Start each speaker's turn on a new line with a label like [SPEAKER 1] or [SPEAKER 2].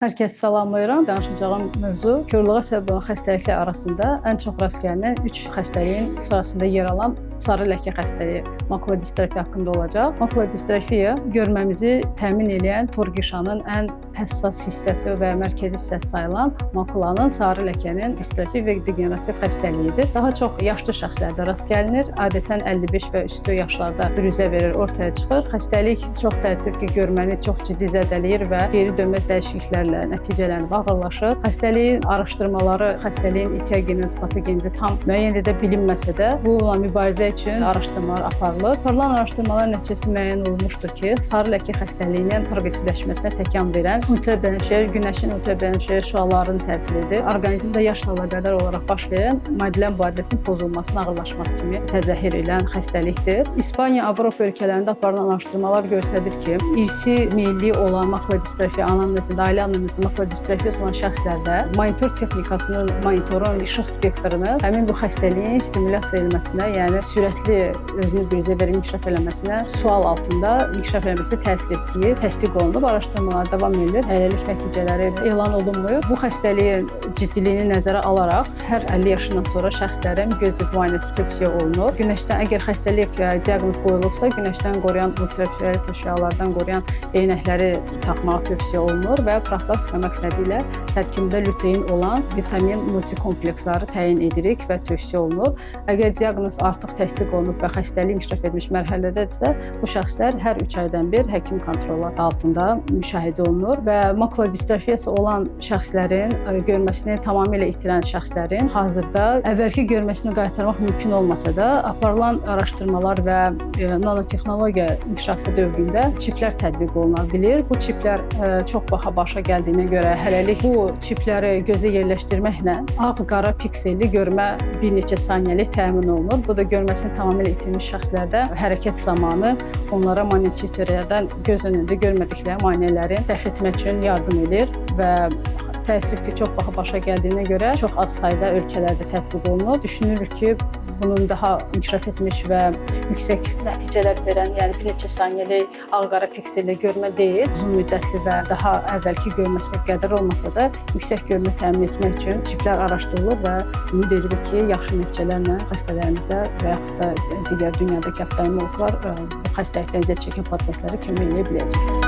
[SPEAKER 1] Hər kəsi salamlayıram. Danışacağım mövzu korluğa səbəb olan xəstəliklər arasında ən çox rast gəlinən 3 xəstəliyin sırasında yer alan sarı ləkə xəstəliyi makula distrofiya haqqında olacaq. Makula distrofiya görməmizi təmin edən torqişanın ən həssas hissəsi və mərkəzi hissəsi sayılan makulanın sarı ləkənin distrofi və degenerativ xəstəliyidir. Daha çox yaşlı şəxslərdə rast gəlinir. Adətən 55 və üstü yaşlarda büruzə verir, ortaya çıxır. Xəstəlik çox təəssüf ki, görməni çox ciddi zədələyir və geri dönməz dəyişikliklərlə nəticələnib ağırlaşır. Xəstəliyin araşdırmaları, xəstəliyin etiyogenezi, patogenezi tam müəyyən edə bilinməsə də, bununla mübarizə üçün araşdırmalar aparılır. Aparılan araşdırmalar nəticəsi müəyyən olunmuşdur ki, sarı ləkə xəstəliyinin progressivləşməsinə təkan verən ultrabənövşəyi, günəşin ultrabənövşəyi şüalarının təsiridir. Orqanizmdə yaşla əlaqədar olaraq baş verən maddə mübadiləsinin pozulmasına, ağırlaşması kimi təzahür edən xəstəlikdir. İspaniya, Avropa ölkələrində aparılan araşdırmalar göstərir ki, irsi meyilli olan makula distrofiya anamnezində, ailə anamnezində makula distrofiyası olan şəxslərdə monitor texnikasının, monitorun işıq spektrını həmin bu xəstəliyin stimulyasiya edilməsinə, yəni sürətli özünü büruzə verib inkişaf eləməsinə, sual altında inkişaf eləməsinə təsir etdiyi təsdiq olunub. Araşdırmalar davam edilir. Hələlik nəticələri elan olunmuyor. Bu xəstəliyin ciddiliyini nəzərə alaraq hər 50 yaşından sonra şəxslərə göz müayinəsi tövsiyə olunur. Günəşdən əgər xəstəlik diaqnoz qoyulubsa, günəşdən qoruyan ultraviolet şüalardan qoruyan eynəkləri taxmağa tövsiyə olunur və profilaktika məqsədi ilə tərkibində lutein olan vitamin multikompleksləri təyin edirik və tövsiyə olunur. Əgər diaqnoz artıq təsdiq olunub və xəstəlik inkişaf etmiş mərhələdədirsə, bu şəxslər hər 3 aydan bir həkim kontrolu altında müşahidə olunur və makula distrofiyası olan şəxslərin, görməsini tamamilə itirən şəxslərin hazırda əvvəlki görməsini qaytarmaq mümkün olmasa da, aparılan araşdırmalar və nanotexnologiya inkişafı dövründə çiplər tətbiq oluna bilir. Bu çiplər çox baha başa gəldiyinə görə hələlik bu çipləri gözə yerləşdirməklə ağ-qara pikselli görmə bir neçə saniyəlik təmin olunur. Bu da görməsini tamamilə itirmiş şəxslərdə hərəkət zamanı onlara maqnitometrdən göz önündə görmədikləri maneələrin dəf etmək üçün yardım edir və təəssüf ki, çox baha başa gəldiyinə görə çox az sayda ölkələrdə tətbiq olunur. Düşünülür ki, bunun daha inkişaf etmiş və yüksək nəticələr verən, yəni bir neçə saniyəlik ağ-qara pikselli görmə deyil, uzun müddətli və daha əvvəlki görməsinə qədər olmasa da yüksək görmə təmin etmək üçün çiplər araşdırılır və ümid edilir ki, yaxşı nəticələrlə xəstələrimizə və yaxud da digər dünyadakı oftalmologlar bu xəstəlikdən əziyyət çəkən pasientlərə kömək edə biləcək.